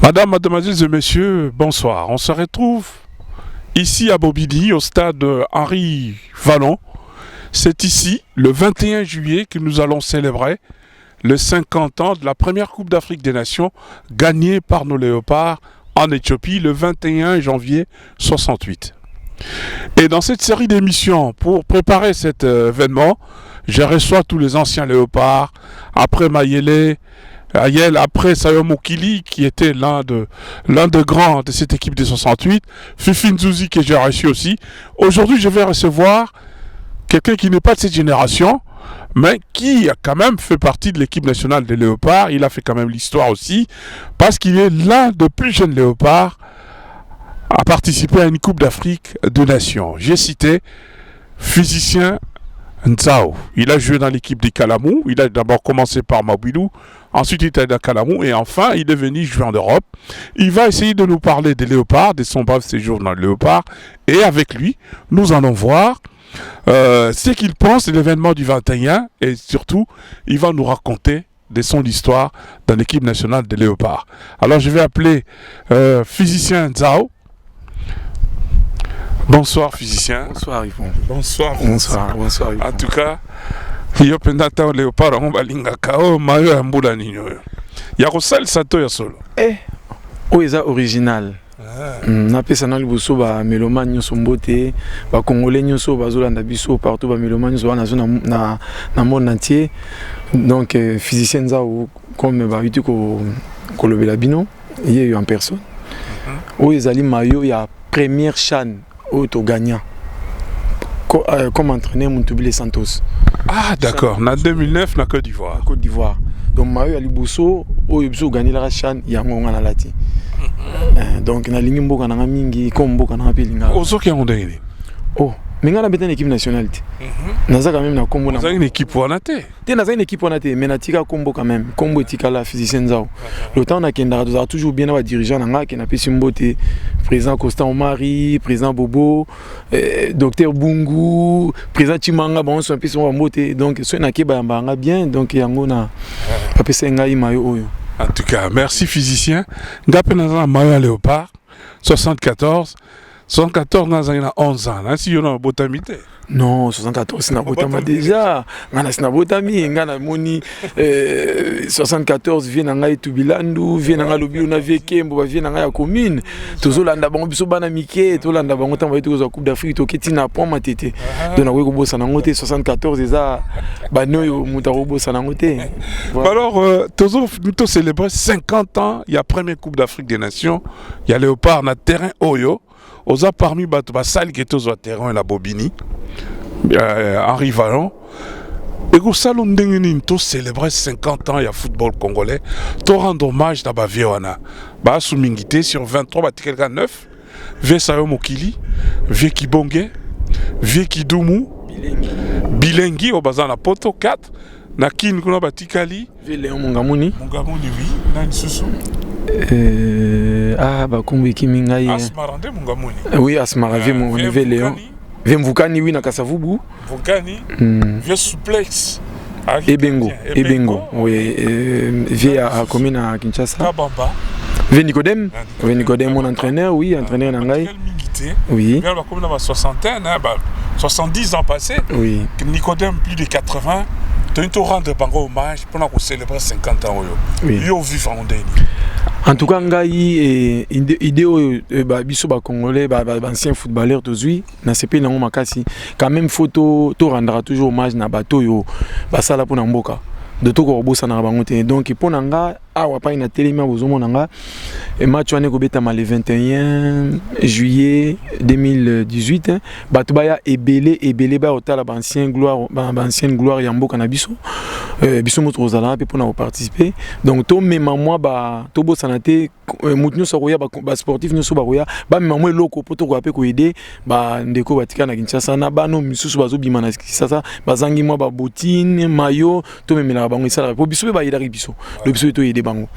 Madame, mademoiselles et messieurs, bonsoir. On se retrouve ici à Bobigny, au stade Henri Vallon. C'est ici, le 21 juillet, que nous allons célébrer les 50 ans de la première Coupe d'Afrique des Nations gagnée par nos Léopards en Éthiopie le 21 janvier 68. Et dans cette série d'émissions, pour préparer cet événement, je reçois tous les anciens Léopards, après Mayele, Ayel, après Sayo Mokili, qui était l'un des grands de cette équipe de 68, Fifi Nzouzi, que j'ai reçu aussi. Aujourd'hui, je vais recevoir quelqu'un qui n'est pas de cette génération, mais qui a quand même fait partie de l'équipe nationale des Léopards. Il a fait quand même l'histoire aussi, parce qu'il est l'un des plus jeunes Léopards à participer à une Coupe d'Afrique des Nations. J'ai cité Physicien Nzao. Il a joué dans l'équipe des Kalamou. Il a d'abord commencé par Mabilou, ensuite il était dans Kalamou et enfin il est venu jouer en Europe. Il va essayer de nous parler des Léopards, de son bref séjour dans le Léopard, et avec lui, nous allons voir ce qu'il pense de l'événement du 21 et surtout, il va nous raconter de son histoire dans l'équipe nationale des Léopards. Alors je vais appeler Physicien Nzao. Bonsoir Physicien. Bonsoir Yvon. Bonsoir. Bonsoir Yvon. En tout cas, yo pendata Léopard on balinga kao mayo ya mbula ninyo. Ya kosal sato ya solo. Oeza original. Na pesa na liboso ba melomane nyonso mbote, ba congolais nyonso bazolanda biso partout, ba melomane nyonso na monde entier. Donc Physicien Nzao comme ba yuti ko lobela bino, yé en personne. Oeza li mayo ya première CHAN auto gagnant comme entraîneur Moutoubilé Santos. Ah d'accord, en 2009 na Côte d'Ivoire. Côte d'Ivoire. Donc mayo aliboso oyo biso gagné la CHAN yango ngana lati. Donc na lingi mboka na mingi comme mboka na pelinga. Ozoki ya ndenge. Oh, mais ngana beta une équipe nationale. Naza quand même na kombo na. Naza une équipe wana te. Naza une équipe wana te, mais na tika kombo quand même. Kombo tika la Physicien Nzao. Le temps na kenda toujours bien na dirigeant na qui na pesi mbote, président Constant Omari, président Bobo, docteur Bungu, président Chimanga bon so pesi mbote. Donc so na keba mbanga bien, donc yango na pesi ngai mayo oyo. En tout cas, merci Physicien. Ngape naza mayo Léopard 74. 74 na 11 ans. Là, si on a botamité. Non, 74 c'est na botama déjà. Ngana sina botami, ngana moni 74 vient nanga Tubilandu, vient nanga Lobilo na Vekembo, vient nanga ya commune. Tozolanda bango biso bana mike, tolanda bango tamba to ko Coupe d'Afrique to ketina point matete. Donc na ko bossa na ngote 74 eza banoyo mutaro bossa na ngote. Alors nous célébrer 50 ans, il y a première Coupe d'Afrique des Nations, il y a Léopard na terrain Oyo. Oza parmi bato basali qui était au terrain la Bobigny, Henri Vallon. Et que ça l'on dengue to célébrer 50 ans il y a football congolais, to rendre hommage à ba viona. Ba soumingité sur 23 ba tikelga 9, Vie Sayo Mokili, Vie Kibonge, Vie Kidumu, Bilengi au bazan la poto 4, na kin kuna batikali, Vie Léon Mungamuni. Mungamuni oui, na nsusu. Bah kumbi kimingai Asmarande Mungamuni. Oui, Asmarave mon Vie Léon. Vie Mvukani oui na Kasavubu. Mvukani. Vie Souplex. Ebengo. Oui, Vie à commune à Kinshasa. Kabamba. Vie Nicodème. Oui, Nicodème mon entraîneur, oui, entraîneur Nangai. Oui. Vers la commune à soixantaine, 70 ans passés. Oui. Nicodème plus de 80. Tu rendre bango hommage pour nous célébrer 50 ans. Oui. Yo vivre en Deni. En tout cas, ngai idée biso ba congolais ba anciens footballeurs tozui na CP na makasi quand même photo to rendra toujours hommage na bato yo basala pour na mboka de to ko bosa na bango te. Donc pour nanga awa pa ina telema bozomo nanga et match wane ko beta le 21 juillet 2018 bato baya ebele ba otala ba ancienne gloire ya mboka na biso biso moto ozala pe pour na participer. Donc to même moi ba to bosa na te mutnyo so koya ba sportif nyo so ba koya ba même moi loko poto ko ape ko aider ba ndeko batika na Kinshasa na bano misusu bazo bima na Kinshasa bazangi moi ba botine mayo to même la bango isala po biso ba yidari biso le biso to aider bango.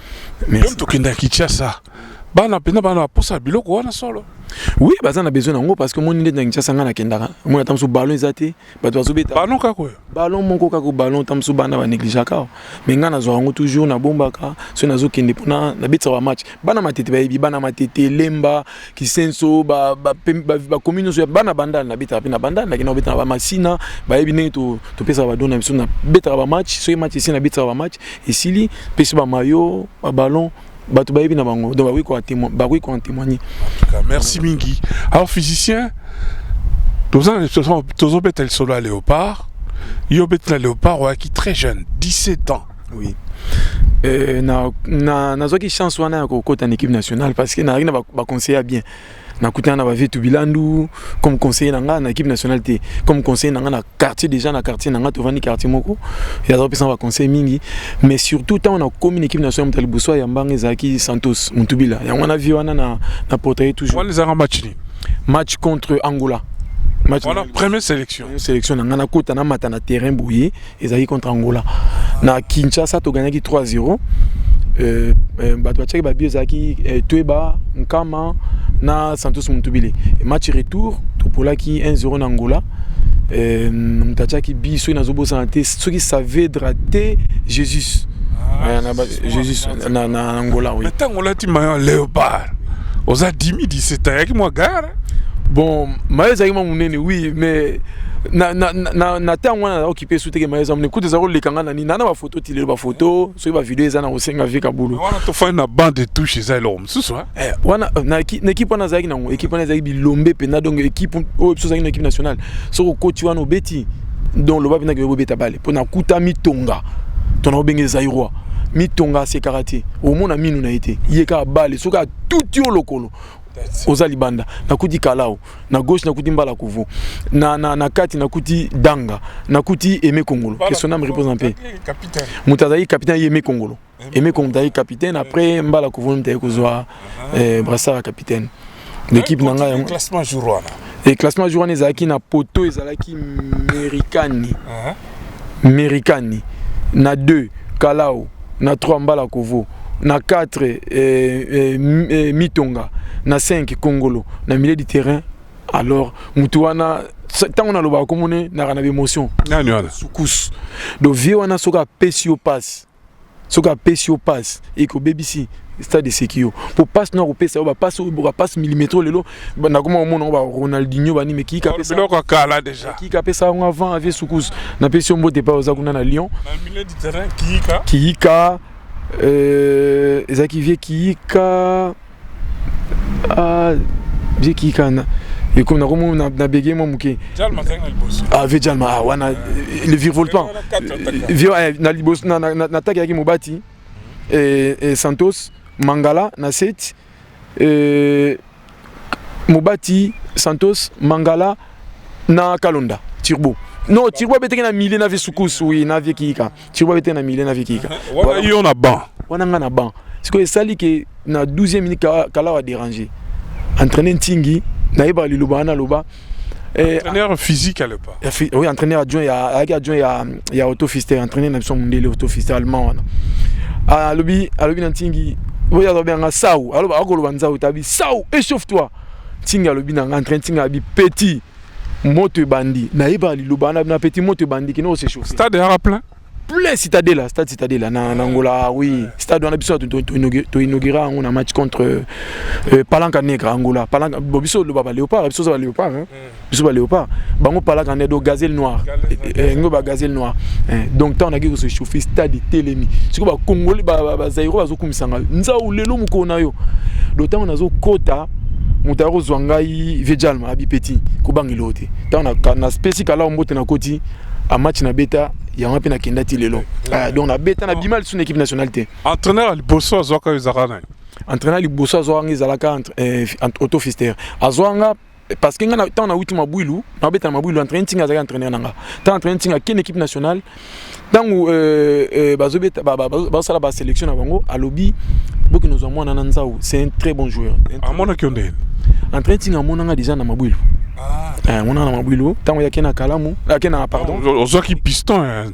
Merci. Comme to kinda Kinshasa bana pena bana posa biloko wana solo. Oui, baza na besoin nango parce que mon ndet na Kinshasa nga na kendaka. Mon atamso ballon ezate, bato bazobeta. Ballon kako. Ballon moko kako ballon tamso bana ba négliger ka. Mais nga na zo yango toujours na bombaka, so na zo kende pona na betsa wa match. Bana matete ba yebi, bana matete lemba, kisenso ba commune so bana bandal na beta na bandal na kina beta ba masina, ba yebi ne to pesa ba dona biso na beta ba match, so match ici na beta ba match, et sili pesa ba maillot, ba ballon. Donc oui, quoi en témoigner. Merci Mingi. Alors physicien, tous les bêtes solo à Léopard, ils ont bêté Léopard qui très jeune, 17 ans. Oui. Na zoki chance wana ko kota en équipe nationale parce que na rien ba conseiller bien. Na kuta na ba vetu bilandu comme conseiller na équipe nationale té comme conseiller na quartier déjà na quartier na to vani quartier moko ya zo pesa ba conseiller mingi mais surtout tant on a comme une équipe nationale mutali boso ya mbange zaki Santos Muntubila ya wana vi wana na portail toujours on les a match contre Angola. Voilà, première sélection. Sélection na kota na mata na terrain bouillé ezaki contre Angola. Na Kinshasa to gagné 3-0. Bato tchèque ba biozaki Tueba Nkama na Santos Muntubile. Match retour to polaki 1-0 na Angola. Mtachaki biso na zobo santé ceux qui savaient drater Jésus. Jésus na Angola oui. Mais tant on l'a dit maillot Léopard. Aux a 10 ans qui moi gare. Bon, maillot zaki oui mais na temps wana occupé sous te maillot amune kutu za le kanga nani nana ba photo tile ba photo so ba vidéo za na osenga vika bulu wana to fa na bande de touche za l'homme susu wana na équipe wana zaki na équipe wana zaki bilombe pena donc équipe o so zaki na équipe nationale so coach wana obeti donc le ba bina ke beta bale pona kuta mitonga tona obengeza irwa mitonga c'est karaté au mona minu na été yeka bale so ka tout yo lokolo oza libanda nakuti kalao na gauche nakuti mbala kuvu na kati nakuti danga nakuti Aimé Kongolo que son âme repose en paix capitaine mutazai capitaine Aimé Kongolo Aimé Kongolo capitaine après mbala kuvu mtaye kozwa brassard capitaine l'équipe nanga classement jour et classement jour ezaki na poto ezalaki Americani na 2 kalao na 3 mbala kuvu na 4 mitonga na 5 Kongolo na milieu du terrain alors mutuana tant on a le communé na kana émotion soukous do vie wana soka pesio passe et ko BBC stade de Sekio pour passe no pesa ba passe millimètre lelo na comment on va Ronaldinho bani mais qui capé ça kala déjà qui capé ça avant avec soukous na pesio mbote pa ozakuna na Lyon na milieu du terrain Kika ezaki vie Kika vie Kika et comme na bégé moi muke Jalma tanga liboso avec Jalma wana le virevoltant na liboso na taka yaki mobati et Santos Mangala na 7 mobati Santos Mangala na Kalonda Turbo. Non, Tirwa bete na milieu na Vesoukus oui na Vekika. Tirwa bete na milieu na Vekika. Voilà, il y en a ban. Wana na ban. C'est que ça li que na 12e minute kala wa déranger. Entraîner Ntingi, na yeba liloba na loba. Entraîneur physique à l'époque. Oui, entraîneur adjoint il y a Otto Fister, entraîneur na son mondial Otto Fister allemand. Ah lobi na Ntingi. Oui, alors bien Sao, alors ba ko loba Nzao tabi Sao, échauffe-toi. Ntingi lobi na entraîner Ntingi abi petit. Moto bandi na iba liloba na petit moto bandi qui no se chauffe stade à plein stade Citadela na Angola oui stade on a biso to inaugurer on a match contre Palanca Negra Angola Palanca biso le baba léopard biso ba léopard hein biso ba léopard bango Palanca Negra gazelle noir ngo ba gazelle noir donc tant on a qui se chauffer stade Telemi siko ba congolais ba zairo bazokumisanga nzao lelo mukona yo d'autant on a zo kota mutaro zwangai vejalma abi petit kubangilo te ta na spécifique là mbote na koti a match na beta ya ngapi na kenda ti lelo donc na beta na bimal sur équipe nationale te entraîneur liboso azoka uzakana entraîneur liboso azwanga ezalaka entre Otto Fister azwanga parce que nga na temps na ultima bwilu na beta mabwilu entraîneur tinga azaka entraîneur nanga ta entraîneur tinga ken équipe nationale tangu bazobeta ba sala ba sélection na bango alobi boki nous avons mwana Nzao c'est un très bon joueur amona kionde entraîneur tinga monanga déjà na mabwilu mona na mabwilu tangu ya kena kalamu kena pardon ozoki piston un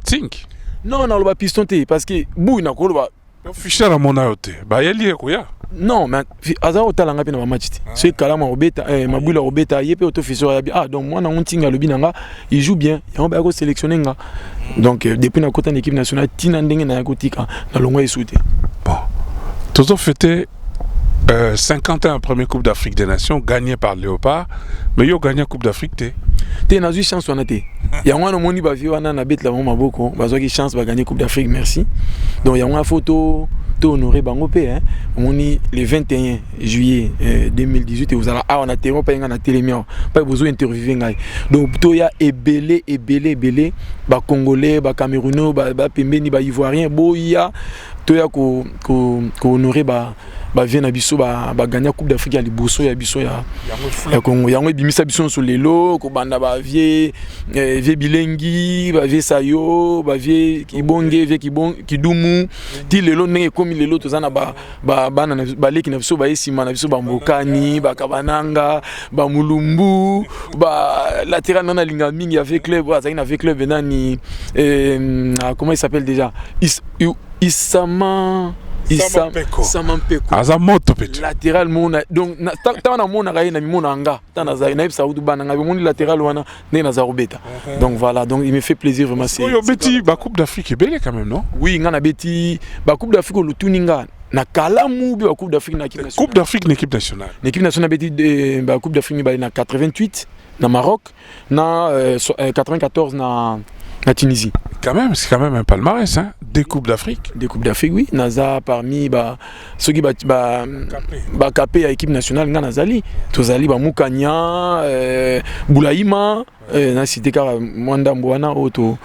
non na loba piston te parce que bou na ko loba Fischer à mon aote, bah il y a quoi. non mais azao talanga pe na match c'est kalama obeta mabula obeta yepe autofiso ya ah donc moi na ontinga lobi nanga il joue bien ya ba ko sélectionner nga donc depuis na kota équipe nationale tina ndenge na kotika na longo esouté bon toujours fêté 51 première Coupe d'Afrique des Nations gagnée par Léopard mais yo gagné Coupe d'Afrique t'es na eu chance wana te ya ngwana moni ba vi wana na bet la maboko bazwaki chance ba gagner Coupe d'Afrique merci donc ya ngwana photo honoré bango pe hein moni le 21 juillet 2018 et vous allez on a terreau pas na télémia pas besoin interviewer ngai donc to ya ebelé ba congolais ba camerounais ba pembeni ba ivoirien boya to ya ko honorer ba vient na biso ba gagner Coupe d'Afrique ya liboso ya biso ya Congo yango bimisa biso sur lelo ko banda ba vie bilengi ba vie sayo ba vie kibonge vie kidumu ti lelo ndenge komi lelo tozana ba leki na biso ba esima na biso ba mbokani ba kabananga ba mulumbu ba latéral na linga mingi avec club avec club nani comment il s'appelle déjà Samampeko Azamoto petit latéral mona donc tant na mona gaina mi mona nga tant na za na saoudou bana nga moni latéral wana né na zarobeta donc voilà donc il me fait plaisir vraiment c'est yo beti ba Coupe d'Afrique est belle quand même non oui nga na beti ba Coupe d'Afrique le tuninga na kalamu ba Coupe d'Afrique na équipe nationale Coupe d'Afrique l'équipe nationale beti ba Coupe d'Afrique ba na 88 na Maroc na 94 na Tunisie. C'est quand même un palmarès, hein? Des Coupes d'Afrique. Des Coupes d'Afrique, oui. Naza parmi ceux qui capé à l'équipe nationale, Nazali. Tozali, Moukania, Boulaïma, na cité car Mwanda Mbouana, to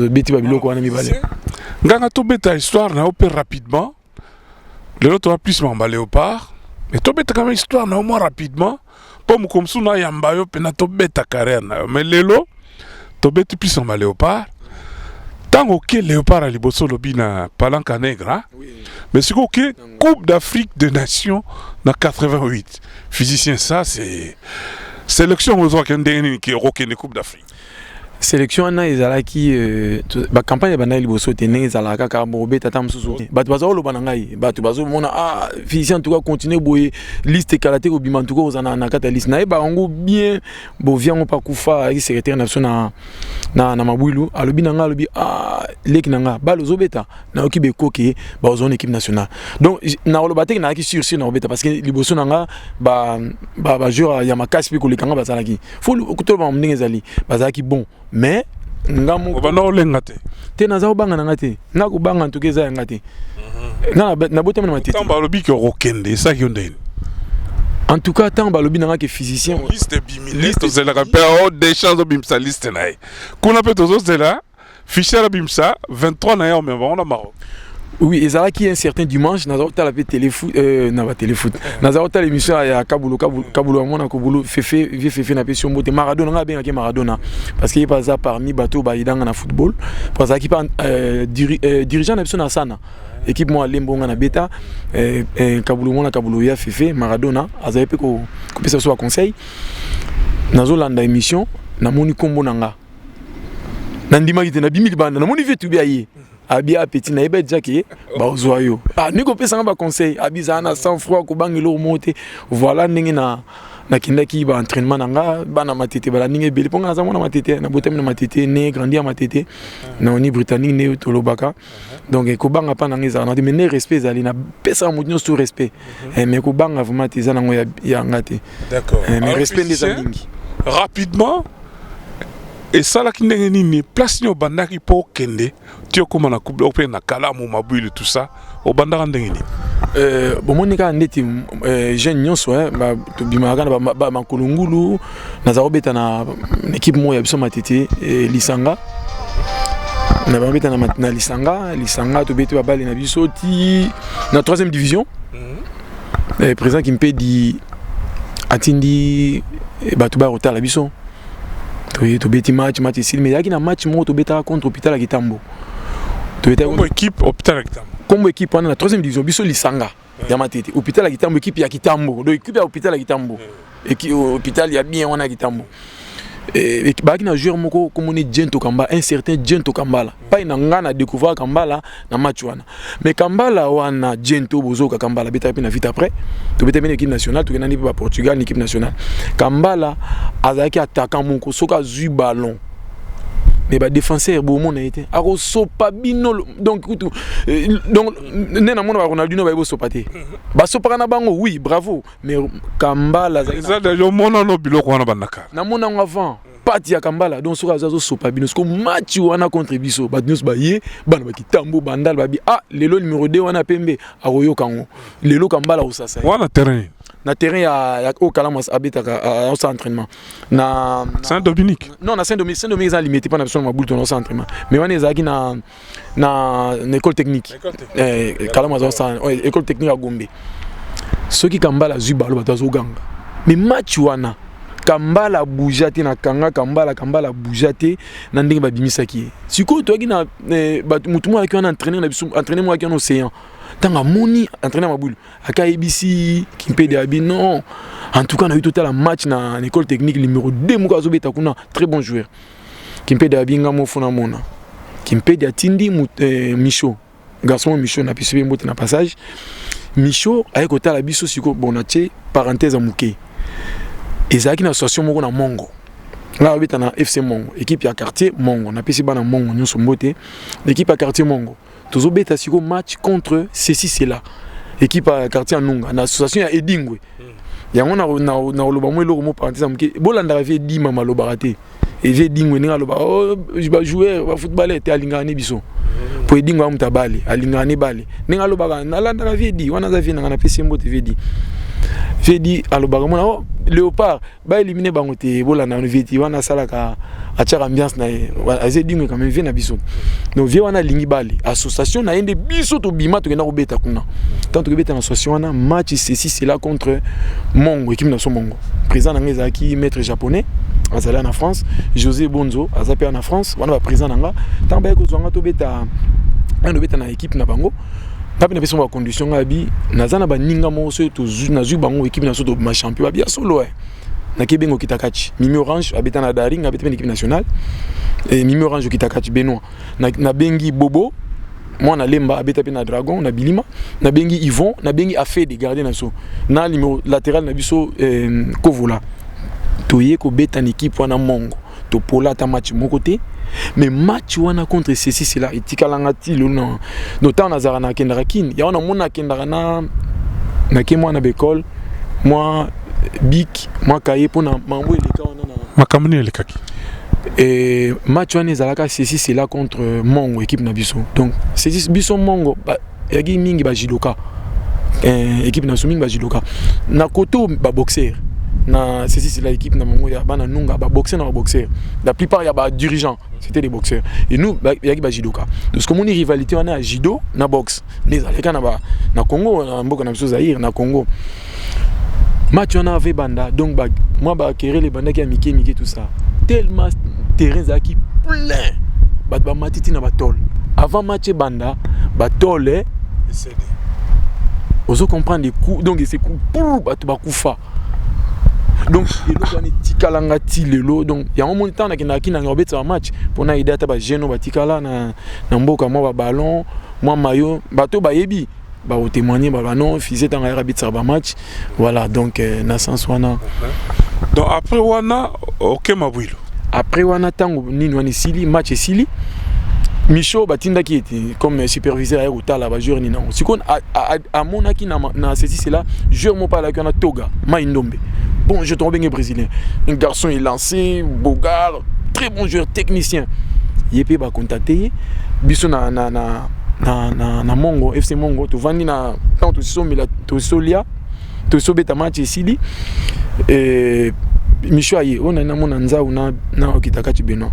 Beti Babilo, Kouana Mibale. Ganga to beta histoire, na opé rapidement. Le lot a plus m'en Léopard. Mais to beta quand même histoire, na au moins rapidement. Pour moi, comme ça, na yambayo, pena to beta carrière. Mais le lot, to beta plus en Léopard. Tant que Léopard a liboso lobi na Palanca Negra, mais c'est que Coupe d'Afrique des Nations na 88. Physicien ça c'est sélection aux autres qui est Coupe d'Afrique. Sélection na ezalaki ba campagne bana liboso tene ezalaka ka bobe tata msusu batu bazo lo banangai batu bazo mona physicien en tout cas continuer boye liste kalaté ko bima en tout cas ozana na kata liste na ba ngo bien bo vient pas kufa ki secrétaire national na mabwilu alobi nanga alobi leki nanga ba lozo beta na okibe koke ba ozone équipe nationale donc na lo batek na ki sur na beta parce que liboso nanga ba joueur ya makasi pe ko lekanga bazalaki faut ko ba mninga ezali bazalaki bon mais ngamo bana olengate te naza obanga ngate ngako banga ntukeza ngate na bote na matete tamba lobi ko rokende ça qui ondene en tout cas tamba lobi nanga que physicien liste bimiliste c'est la rappel des chances de bimsa liste na kuna pe tozo zela fichier bimsa 23 na yo mais on a Maroc. Oui, et ça qui est un certain dimanche, nous avons la téléfoot, pas téléfoot. Nous avons l'émission à Kaboulou, Mona Kaboulou, Fefe na passion beauté Maradona, on a bien Maradona, parce qu'il passe parmi bateau baïdang en football, parce qu'il pas dirigeant de personne à Sana. Équipe moi Lembo na beta, Kaboulou Mona Kaboulou ya Fefe Maradona, azaye pe ko ça soit conseil. Nous avons émission, na moni kombo nanga. Nandima qui na bimili banda, na moni vetu biaye. Abia petit na ebe jaki ba ozoyo niko pesa ba conseil abiza na sans froid ko bangelo monter voilà ndenge na kindaki ba entraînement nanga bana matete bala ndenge beli ponga za mona matete na botem na matete ne grandir matete na oni britannique ne tolobaka donc ko banga pa nanga za na mais ne respect zali na pesa mo sur respect mais ko banga vraiment teza nango ya ngate d'accord mais respect des alingi rapidement. Et ça là qui n'est ni place ni au bandaki pour kende tu comme na coupe européenne na kalamu mabule tout ça au bandara ndengeni bon monika ndeti jeune nyonso ba to bimaka na ba makulungulu na za obeta na équipe moya biso matete lisanga na ba obeta na lisanga to beti ba bale na biso ti na 3e division président qui me peut dit atindi ba to ba rota la biso to beti match ici mais yaki na match mo to beta contre Hôpital à Kitambo to beta comme équipe Hôpital à Kitambo comme équipe on a la 3e division biso lisanga ya matete Hôpital à Kitambo équipe ya Kitambo donc équipe ya Hôpital à Kitambo et qui Hôpital ya bien on a Kitambo et baki na joueur moko comme on est Gento Kambala, un certain Gento Kambala. Pas une ngana découvert Kambala na match wana. Mais Kambala wana Gento bozoka Kambala beta pe na vite après. To beta ben équipe nationale, to gena ni ba Portugal équipe nationale. Kambala azaki attaquant moko soka zu ballon. Mais bah défenseur bon mon a été ako sopa bino donc nena mona Ronaldinho ba sopate ba sopa na bango oui bravo mais Kambala ça déjà mona no biloko wana banaka na mona avant parti ya Kambala donc soka zazo sopa bino ko match wana contre biso ba news ba ye bana ba kitambo bandal ba bi ah lelo numéro 2 wana pembe akoyo kango lelo Kambala osasa wana terrain na terrain ya au Kalamas habitaka au centre d'entraînement na Saint-Dominique non na Saint-Dominique est limité pas na besoin de boule dans centre d'entraînement mais on est zaki na école technique Kalamas école technique à Gombe ceux qui Kambala zubalo batazo ganga mais match wana Kambala boujate na kanga Kambala boujate na ndenge ba bimisaki siko to na mutu mo aki on entraîner na biso entraîner mo aki en océan tanga moni entraîner ma boule aka ABC Kimpede abi non en tout cas on a eu total un match na école technique numéro 2 mo kazo beta kuna très bon joueur Kimpede abi ngamo fona mona Kimpede atindi Micho garçon Micho na pisé mbote na passage Micho ay ko tala biso siko bon na tie parenthèse à muke ezaki na association moko na Mongo là beta na FC Mongo équipe ya quartier Mongo na pesi bana Mongo nyonso mbote l'équipe à quartier Mongo tozo beta siko match contre ceci c'est là équipe à quartier Anunga na association ya Edingwe yango na loba mo eloko mo parenthèse amuke bolanda vie di mama lobarate et vie Edingwe ninga loba oh ba joueur ba footballeur te alingani biso po Edingwe amuta bale alingani bale ninga loba na landa vie di wana za vie na pesi mbote vie di Vedi alobaka mona oh Léopard ba éliminer bango te bolanda no veti wana salaka atia ambiance na azedingwe quand même vient na biso donc vie wana lingi bale association na ende biso to bima to kena ko beta kuna tant to beta na association wana match ceci c'est là contre Mongo équipe na so Mongo président na ngezaki maître japonais azala na France José Bonzo azape na France wana ba président nanga tant ba ko zwanga to beta na équipe na bango papi na besoin de condition abi nazana ba ninga mo so to na zu bango équipe na so to ma champion abi solo na kebengo kitakachi Mimi Orange abeta na Daring abeta na équipe nationale et Mimi Orange kitakachi Benoît na bengi Bobo moi na Lemba abeta pe na Dragon na Bilima na bengi Yvon na bengi Afé de garder na so na numéro latéral na biso Kovola toye ko beta na équipe wana Mongo to pola ta match mon côté mais match wana contre ceci c'est là itikalanga ti lo non notant nazara na kendarakin ya wana mona kendara na kemwa na bekol moi bik moi kaye pona mambo eleka wana na makamuni elekaki et match wana ezalaka ceci c'est là contre Mongo équipe na biso donc ceci biso Mongo yagi mingi ba jidoka équipe na so mingi ba jidoka na koto ba boxer na c'est la équipe na Mongo ya bana nunga ba boxer na ba boxer la plupart ya ba dirigeants c'était des boxeurs et nous ya ba judoka donc comme on est rivalité on a judo na boxe les aleka na Congo na mboka na biso Zaïre na Congo match on avait banda donc moi ba kérer les banda qui a miki tout ça tellement terrain zaki plein ba matiti na ba tol avant match banda ba tol ozo comprendre des coups donc c'est coups pour ba kufa donc lelo bani tikalanga ti lelo donc ya un moment temps na kina ngobeta match pona ida ta ba geno batikala na mboka mo ba ballon moi maillot bato ba yebi ba o témoigner ba non fizé tanga rabitsa ba match voilà donc na sens wana donc après wana OK mabwilo après wana tango nini wani sili match sili Micho batinda qui était comme superviseur à Rotala ba joueur ni non sikon a monaki na ceci c'est là joueur mo pas là qui on a Toga Maindombe. Bon, je tombe bien brésilien. Un garçon est lancé, bogard, très bon joueur, technicien. Il peut pas contacter. Biso na Mongo, FC Mongo, tu vandi na tant tu sommes là, tu solia, tu sobe ta match ici. Et Micho aye, on a na monanza ou na okitaka tu Benoît.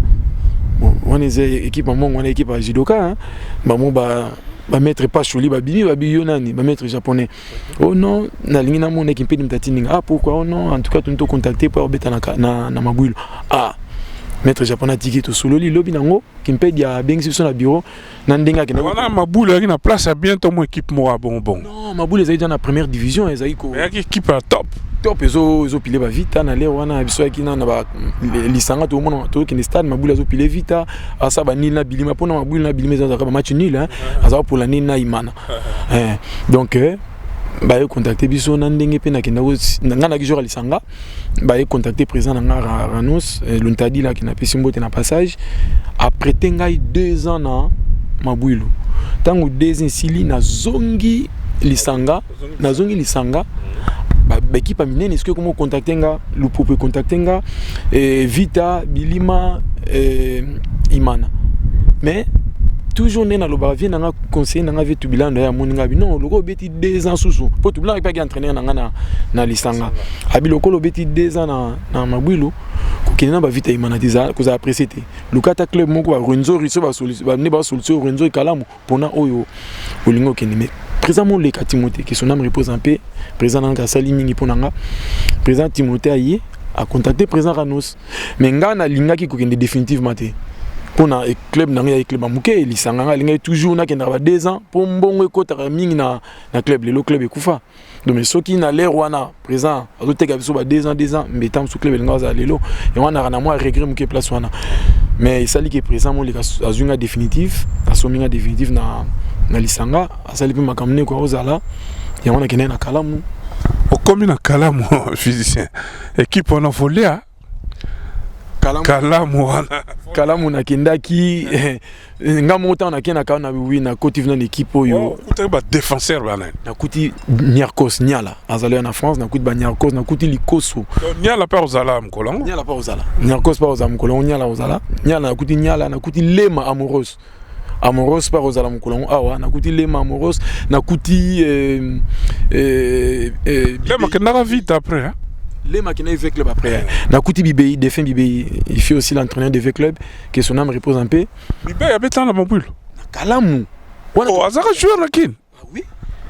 Bon, on est équipe Mongo, on est équipe à judoka hein. Ba maître pas choli ba biyo nani ba maître japonais oh non na lingi na mona Kimpede mtatini ah pourquoi oh non en tout cas tu nous contacter pour beta na mabwilo ah maître japonais tiki to sololi lobi nango Kimpede ya bengi sur na bureau na ndenga kena wana mabwilo yaki na place à bientôt mon équipe moi bon non mabwilo ezali dans la première division ezali ko yaki équipe à top top ezo pile ba vita na lero wana biso yakina na ba lisanga to mona to ki stade mabula zo pile vita asa ba nil na bilima pona mabula na bilima za ka match nul hein asa pour la nil na imana donc ba ye contacter biso na ndenge pe na kenda nga na kijora lisanga ba ye contacter président na Ranos luntadi la ki na pesi mbote na passage après tengai 2 ans na mabulu tango 2 ans sili na zongi lisanga ba équipe minene est-ce que comment contacter nga lupope contacter nga vita bilima imana mais toujours né na loba vie na conseiller na vie tubilando ya moninga bi non loko beti 2 ans susu po tubilando pa ki entraîner na lisanga abi loko lo beti 2 ans na mabwilu kokina ba vita imana tiza ko za apprécier te lukata club moko ba Renzo riso ba ne ba solution Renzo kalamu pona oyo olingo kenime président mon le Timothée qui son âme repose en paix président nanga sali mingi ponanga président Timothée aye a contacté président Ranos mais nga na linga ki kokende définitivement te pona club na ya club amuke lisanga linga toujours na kenda ba 2 ans pour mbongo ekota mingi na club le club ekufa donc mais soki na l'air wana président azoteka biso ba 2 ans mais tam sous club linga za lelo et wana na moi regret muke place wana mais sali ki président mon le azunga définitif asominga définitif na lisanga asali pe makamne ko ozala ya wana kene na kalamu okomi na kalamu physicien équipe on a volé kalamu na kendaki nga mota na kena ka na wi na Côte d'Ivoire na équipe oyo kuta ba défenseur bana na kuti Nyarkos Nyala azali na France na kuti ba Nyarkos na kuti Likoso Nyala pa ozala mkolongo Nyala pa ozala Nyarkos pa ozala mkolongo Nyala ozala Nyala na kuti Lema Amoros par ozala mkolongo awa na kuti Lema Amoros na kuti Lema kenaka vite après hein Lema qui n'a fait club après. Na kuti Bibei, défunt Bibei, il fait aussi l'entraîneur de club, que son âme repose en paix. Bibei a bétan la mobile. Kalamu. Oh, azara joueur lakin. Ah oui.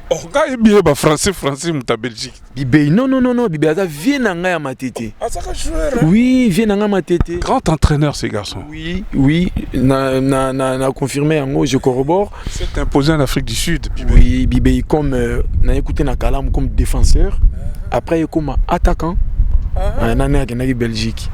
Oh, gars est bien français muta Belgique. Bibei non, Bibei aza vient nanga ya matete. Azara joueur. Oui, vient nanga matete. Grand entraîneur ces garçons. Oui, na confirmé en je corrobore. C'est imposé en Afrique du Sud. Bibei. Oui, Bibei comme na écouté na Kalamu comme défenseur. Après comme attaquant nana akendaki Belgique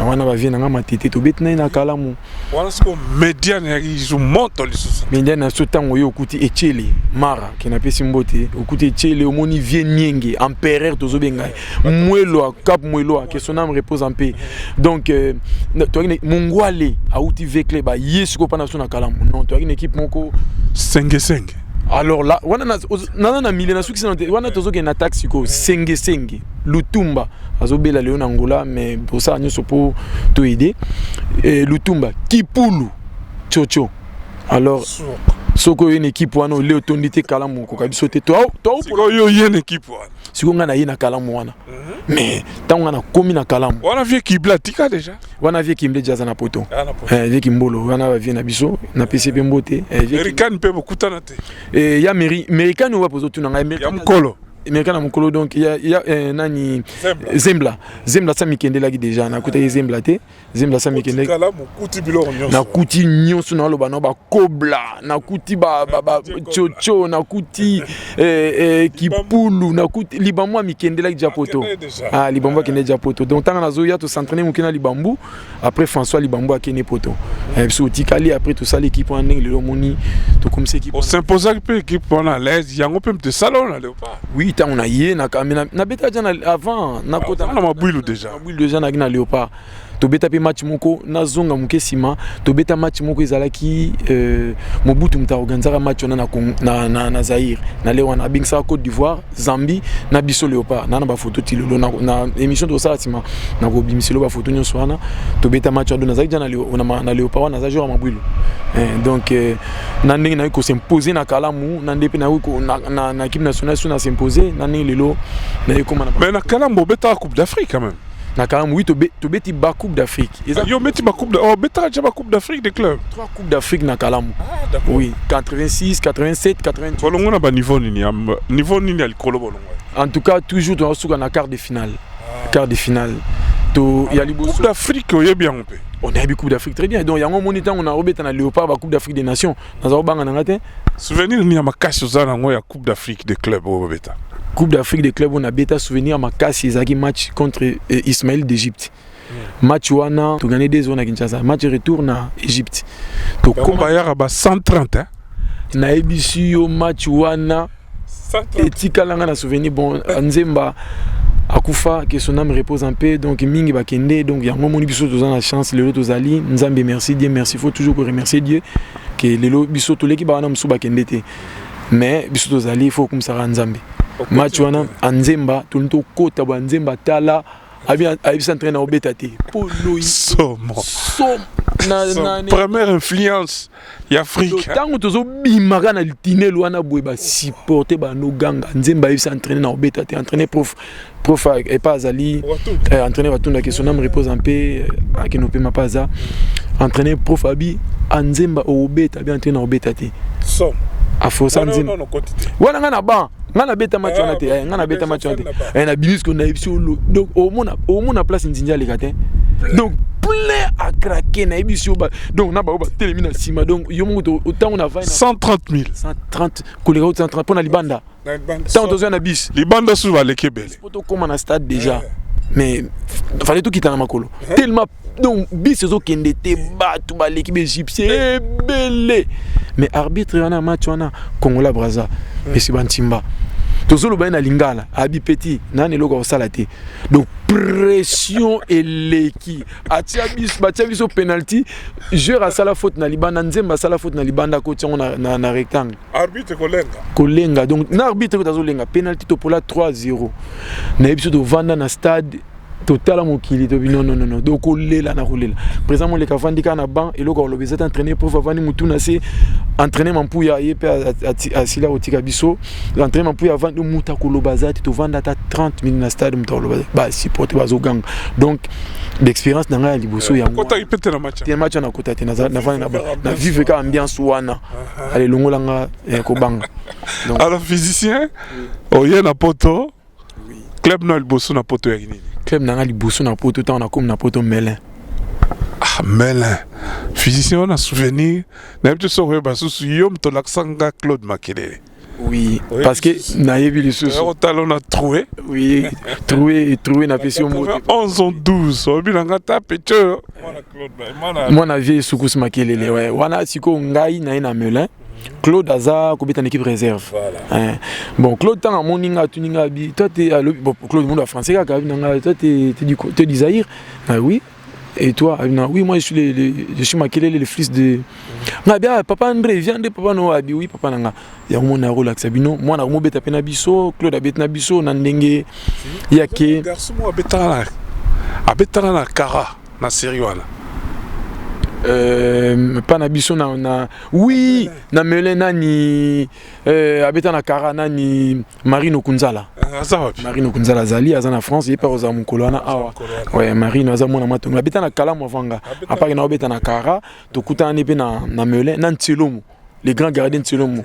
wana bavie nanga matete tobeti na Kalamu wana siko média ils montent lisusu média na so tango yo okuti Etiele Mara kena pesi mbote okuti Etiele omoni vie nienge empereur tozobenga mwelo cap mwelo que son âme repose en paix donc toi Mongwale auti vekle ba yesiko pana so na Kalamu non toi une équipe moko 5-5. Alors là, on a mis les succès. On a toujours une attaque sur Senge, Lutumba, Azobela Léon Angola, mais pour ça, nous sommes pour tout aider. Lutumba, Kipulu, Chocho. Alors, soko une équipe wana Léo Tondité Kalamu ko kabisote toi pour yo une équipe wana. Si on a na Kalamu wana. Mais tant on a commis na Kalamu. On a vu Kibla tika déjà. On a vu Kimble Jaza na poto. Vu Kimbolo, on a vu na biso na PCB Mbote. American pe beaucoup tanate. Et ya American ou va poser tout na American. Ya mkolo. American mukolo donc il y a nani Zembla ça mikende lagi déjà na kuta Zembla te Zembla ça mikende na kuti nyonso na loba no ba kobla na kuti ba chocho na kuti kipulu na kuti libamwa mikende lagi japoto libamwa kende japoto donc tanga nazo ya to s'entraîner mukena libambu après François libambu akene poto so tikali après tout ça l'équipe en ndenge le moni to comme c'est équipe on s'impose peu équipe on a l'aise yango pe de salon na Léopard. Oui, on a yé na beta avant na kota na mabwilu déjà na Léopard to beta pe match moko na zonga muke sima to beta match moko ezalaki Mobutu muta organizera match na Zaïre na lewa na bingsa Côte d'Ivoire Zambie na biso Léopard na ba photo tilolo na émission to ça sima na ko bimiselo ba photo nyonso wana to beta match ado na Zaïre na Léopard na za joueur mabwilu donc na ndenge na ko s'imposer na Kalamu na ndepe na équipe nationale sur na s'imposer na ndenge lelo na ekoma na mais na Kalamu beta la Coupe d'Afrique quand même. Na Kalamu oui to beti ba Coupe d'Afrique. Yo beti ba Coupe d'Afrique. Oh beta déjà ba Coupe d'Afrique des clubs. 3 Coupes d'Afrique na Kalamu. Ah d'accord. Oui, 86, 87, 88. Bolongo na ba niveau nini al kolo bolongo. En tout cas toujours dans suka na quart de finale. Quart de finale. To ya libo Coupe d'Afrique oye bien on peut. On a eu Coupe d'Afrique très bien. Donc yango monitant on a robeta na Léopard ba Coupe d'Afrique des Nations. Na za banga na ngate. Souvenir ni ya makasi ozana ngo ya Coupe d'Afrique des clubs au beta. Coupe d'Afrique des clubs, on a bêta souvenir ma casse Isaki match contre Ismaël d'Égypte. Match wana, tu gagné 2-0 à Kinshasa. Match retour na Égypte. Donc comment y a 130 hein? Na ebisi yo match wana. Et tikalanga na souvenir bon Nzemba akufa que son âme repose en paix donc mingi bakende donc yango moni biso tous la chance lelo tozali Nzambe merci Dieu merci faut toujours remercier Dieu que lelo biso to leki bana musu bakende te mais biso tozali faut comme ça Nzambe match wana Nzemba tout le temps kota ba Nzemba tala abi s'entraîner au betate polo somo na première influence Afrique. Tant que tu bimaka na tunnel wana boye ba supporter ba no ganga Nzemba il s'entraîner na obeta te entraîner prof et pas azali entraîner batunda que son âme repose en paix qui no pema pas ça entraîner prof abi Nzemba obeta bien entraîner na obeta te som a força Nzemba wana ngana ba ngana beta match wana te ngana beta match wana te na bimis ko na ipsi donc au mona place Nzinja le katin donc plein à craquer na émission donc na ba télémi na sima donc yo mo autant on a 130 000 130 collègues 130 pour na libanda tant on na bis libanda sous va lekebele poto comme na stade déjà mais fallait tout quitter na makolo tellement donc bis zo kende te batu ba l'équipe égyptienne belé mais arbitre on a match on a Congola Brazza monsieur Bantimba tozolo ba na lingala abi petit nani loko osala te donc pression eleki atia bis au penalty joueur a sala faute na libanda Nzemba sala faute na libanda ko tiongo na rectangle arbitre kolenga donc na arbitre ko tazolenga penalty to pola 3-0 na ebiso to vanda na stade total mokili to non donc kolela na kolela présentement le kavandika na banc et loko lobeza entraîner pour vandi mutuna c'est entraîner mampuya yepe asila otika biso entraîner mampuya vandi muta kolobazati to vanda ta 30 minutes na stade muta kolobazati ba supporter bazo gang donc l'expérience na ngai liboso ya kota ipete na match te match na kota te na vanda na vivre ka ambiance wana allez longola nga ko banga donc alors physicien oye na poto club na liboso na poto ya nini club na liboso na poto tant na comme na poto Melin. Ah Melin physicien on a souvenir na petit sourire basusu yom to laksanga Claude Makelele. Oui, parce que na yebi le sous. Au talon a trouvé. Oui, trouvé na pession mot. 11 en 12, obi nanga ta picture. Moi na vie Soukus Makelele ouais. Wana siko ngai na Melin. Claude Aza ko en équipe réserve. Voilà. Bon Claude tant moninga tuninga bi toi tu bon Claude monde français ka nanga toi tu du Zaïre. Ah oui. Et toi oui moi je suis Makelele le fils de bien papa André viens de papa no abi oui papa nanga ya mona relax bino moi na mo beta pena biso Claude abet na biso na ndenge yake garçon mo abetana na kara na série wana. Pas na biso na oui na Melena ni abeta na kara nani Marino Kunzala Marino Kunzala zali azana France et pas aux amukolana awa ouais Marino azamona matonga abeta na kala mavanga apaki na abeta na kara to kutana pe na Melena na Ntselomo les grands gardiens de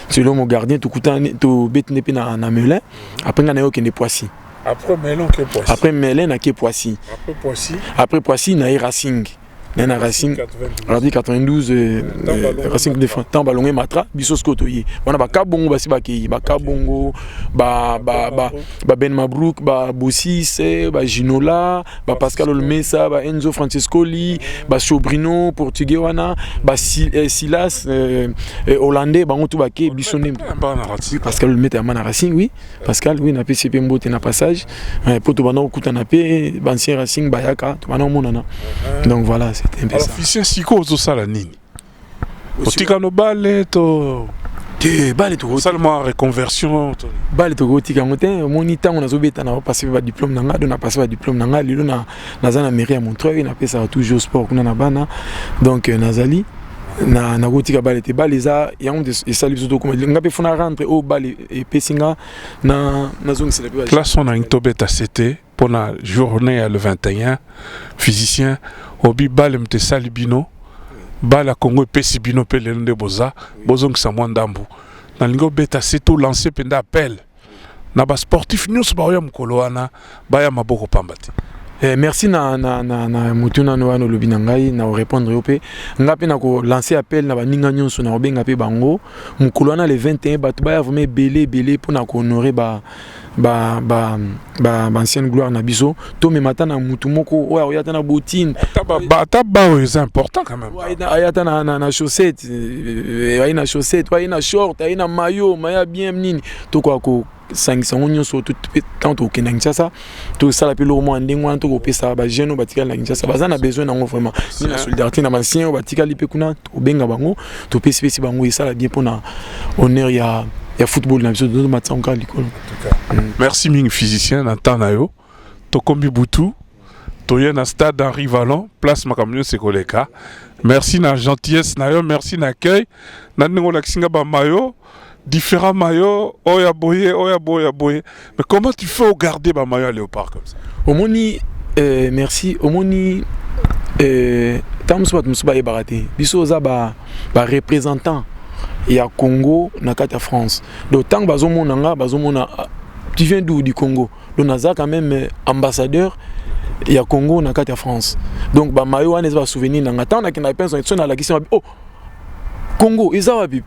Ntselomo gardien to kutana to betne pe na Melena après na yo kende Poissy après Melena na ke Poissy après Poissy na Racing na Racing Radi 92 Racing de France tant balongé matra biso skotoyi wana ba kabongo basi bakei ba kabongo ba Ben Mabrouk ba Bossis ba Ginola ba Pascal Olmesa ba Enzo Francescoli ba Sobrino portugais wana ba Silas hollandais ba ngoto bakei biso nem Pascal Olmeta na Racing oui Pascal oui na PCP mbote na passage poto bana okuta na pe ba ancien Racing bayaka to bana monana donc voilà. Alors, officier Siko Ozosala Nini. Otika no ballet to. Te ballet to. Seulement reconversion. Ballet to otika mote moni tango na zobeta na passer ba diplôme nanga do na passer ba diplôme nanga lilo na zana mairie à Montreuil na pesa toujours sport kuna na bana donc nazali na otika ballet te baleza yango de sali biso to comme ngape fona rentrer au ballet et pesinga na zone c'est la classe on a une tobeta c'était pour la journée le 21 physicien obi bal mte salibino bala Congo pesi bino pele nde boza bozong sa mwandambu na lingo beta c'est tout lancé penda appel na ba sportif nyos ba ya mkolo wana ba ya maboko pambati Merci na mutuna no ano lobi na ngai na répondre yo pe nga pe na ko lancer appel na baninga nyonso na obenga pe bango mukulu wana le 21 bato ba vraiment belé pour na ko honorer ba ancienne gloire na biso to me matana mutu moko oya yata na botine c'est important quand même. Ayata na chaussette ayina chaussette ayina short ayina maillot maya bien nini to ko 500 nyonso tant au Kinshasa tout ça la pe lo mo ndengwa to ko pesa ba jeune batika na Kinshasa bazana besoin nango vraiment ni la solidarité na ancien batika lipe kuna to benga bango to pesi bango et ça la bien pour na honneur ya football na biso de matanga likolo. Merci ming physicien na tanayo to kombi butu to na stade Henri Vallon place makamyo sekoleka. Merci na gentillesse na yo, merci na accueil na ngo laksinga ba mayo différents maillots, oya boye. Mais comment tu fais au garder ma maillot à léopard comme ça? Omoni, merci. Omoni, Tamsouba et Baraté. Biso za ba représentant. Il y a Congo, Nakata France. Donc tant que bazomona, tu viens d'où du Congo? Donc naza quand même ambassadeur. Il y a Congo, Nakata France. Donc ba maillot on va souvenir nanga tant na kina penso na la question oh Congo, Isawabi.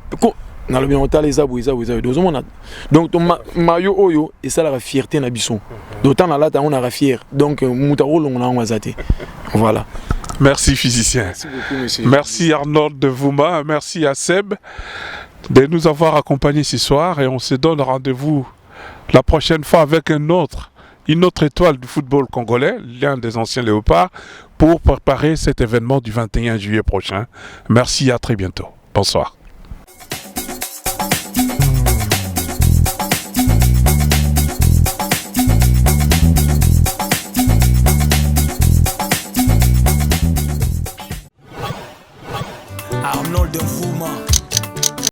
Donc ton maillot oyo et ça la fierté na bisson d'autant là on a la fier donc mutarolo on a wazate voilà. Merci physicien. Merci beaucoup monsieur. Merci Arnold de Vouma, merci à Seb de nous avoir accompagnés ce soir et on se donne rendez-vous la prochaine fois avec une autre étoile du football congolais, l'un des anciens léopards, pour préparer cet événement du 21 juillet prochain. Merci, à très bientôt. Bonsoir.